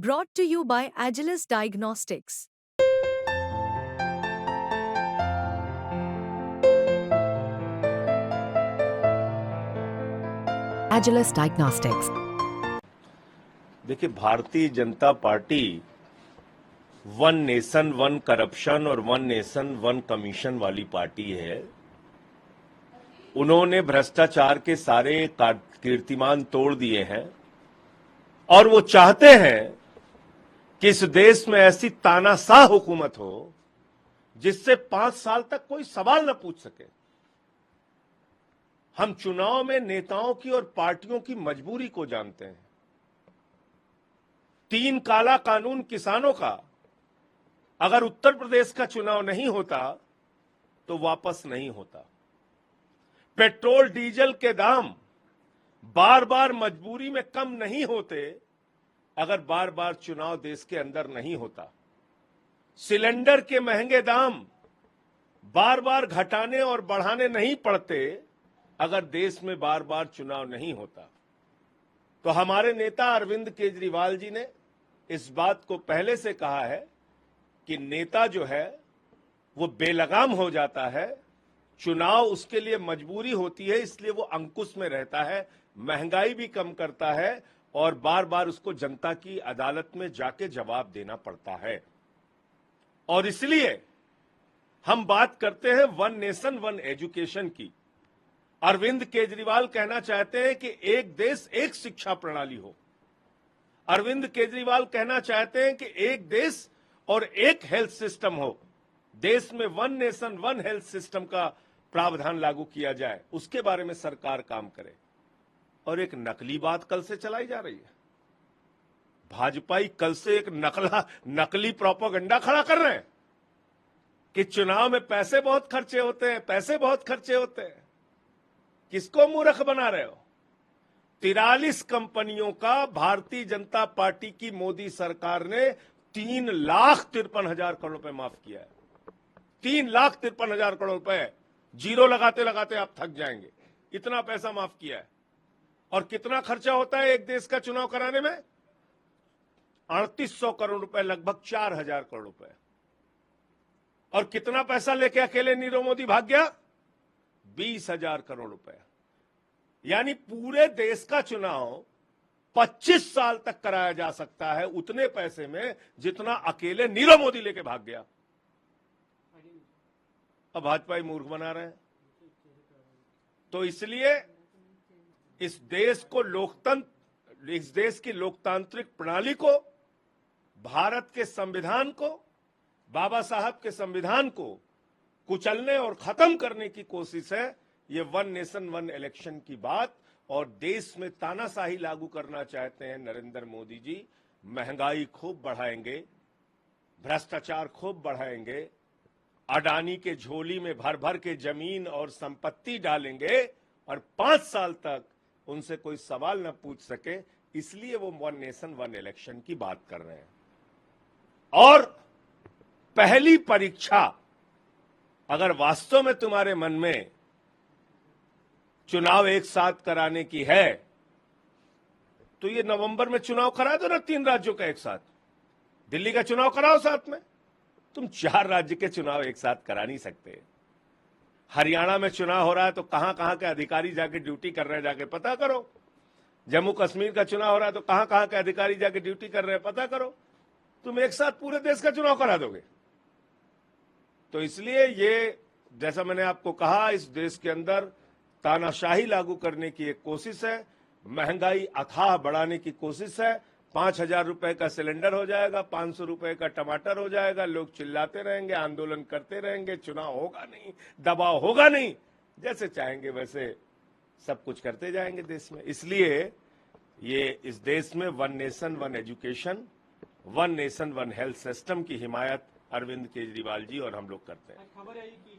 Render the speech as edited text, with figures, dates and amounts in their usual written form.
Brought to you by Agilus Diagnostics. Agilus Diagnostics. देखिए, Bharatiya Janata party one nation one corruption और one nation one commission वाली party है। उन्होंने भ्रष्टाचार के सारे कीर्तिमान तोड़ दिए हैं और वो चाहते हैं कि इस देश में ऐसी तानाशाह हुकूमत हो जिससे 5 साल तक कोई सवाल न पूछ सके। हम चुनाव में नेताओं की और पार्टियों की मजबूरी को जानते हैं। 3 काला कानून किसानों का अगर उत्तर प्रदेश का चुनाव नहीं होता तो वापस नहीं होता। पेट्रोल डीजल के दाम बार बार मजबूरी में कम नहीं होते अगर बार बार चुनाव देश के अंदर नहीं होता। सिलेंडर के महंगे दाम बार बार घटाने और बढ़ाने नहीं पड़ते अगर देश में बार बार चुनाव नहीं होता। तो हमारे नेता अरविंद केजरीवाल जी ने इस बात को पहले से कहा है कि नेता जो है वो बेलगाम हो जाता है, चुनाव उसके लिए मजबूरी होती है, इसलिए वो अंकुश में रहता है, महंगाई भी कम करता है और बार बार उसको जनता की अदालत में जाके जवाब देना पड़ता है। और इसलिए हम बात करते हैं वन नेशन वन एजुकेशन की। अरविंद केजरीवाल कहना चाहते हैं कि एक देश एक शिक्षा प्रणाली हो। अरविंद केजरीवाल कहना चाहते हैं कि एक देश और एक हेल्थ सिस्टम हो। देश में one nation one health system का प्रावधान लागू किया जाए, उसके बारे में सरकार काम करे। और एक नकली बात कल से चलाई जा रही है। भाजपाई कल से एक नकली प्रोपेगेंडा खड़ा कर रहे हैं कि चुनाव में पैसे बहुत खर्चे होते हैं, पैसे बहुत खर्चे होते हैं। किसको मूर्ख बना रहे हो? 43 कंपनियों का भारतीय जनता पार्टी की मोदी सरकार ने 3,53,000 करोड़ रुपए माफ किया है। 3,53,000 करोड़ रुपए जीरो लगाते लगाते आप थक जाएंगे, इतना पैसा माफ किया है। और कितना खर्चा होता है एक देश का चुनाव कराने में? 3,800 करोड़ रुपए, लगभग 4,000 करोड़ रुपए। और कितना पैसा लेके अकेले नीरव मोदी भाग गया? 20,000 करोड़ रुपए। यानी पूरे देश का चुनाव 25 साल तक कराया जा सकता है उतने पैसे में जितना अकेले नीरव मोदी लेके भाग गया। अब भाजपा ही मूर्ख बना रहे हैं। तो इसलिए इस देश की लोकतांत्रिक प्रणाली को, भारत के संविधान को, बाबा साहब के संविधान को कुचलने और खत्म करने की कोशिश है ये वन नेशन वन इलेक्शन की बात। और देश में तानाशाही लागू करना चाहते हैं नरेंद्र मोदी जी। महंगाई खूब बढ़ाएंगे, भ्रष्टाचार खूब बढ़ाएंगे, अडानी के झोली में भर भर के जमीन और संपत्ति डालेंगे और 5 साल तक उनसे कोई सवाल न पूछ सके। इसलिए वो वन नेशन वन इलेक्शन की बात कर रहे हैं। और पहली परीक्षा अगर वास्तव में तुम्हारे मन में चुनाव एक साथ कराने की है तो ये नवंबर में चुनाव करा दो ना 3 राज्यों का एक साथ। दिल्ली का चुनाव कराओ साथ में। तुम 4 राज्य के चुनाव एक साथ करा नहीं सकते। हरियाणा में चुनाव हो रहा है तो कहां कहां के अधिकारी जाके ड्यूटी कर रहे हैं, जाके पता करो। जम्मू कश्मीर का चुनाव हो रहा है तो कहां कहां के अधिकारी जाके ड्यूटी कर रहे हैं, पता करो। तुम एक साथ पूरे देश का चुनाव करा दोगे। तो इसलिए ये, जैसा मैंने आपको कहा, इस देश के अंदर तानाशाही लागू करने की एक कोशिश है, महंगाई अथाह बढ़ाने की कोशिश है। 5,000 रुपए का सिलेंडर हो जाएगा, 500 रुपए का टमाटर हो जाएगा, लोग चिल्लाते रहेंगे, आंदोलन करते रहेंगे, चुनाव होगा नहीं, दबाव होगा नहीं। जैसे चाहेंगे वैसे सब कुछ करते जाएंगे देश में। इसलिए ये इस देश में one nation one education, one nation one health system की हिमायत अरविंद केजरीवाल जी और हम लोग करते हैं। खबर आई कि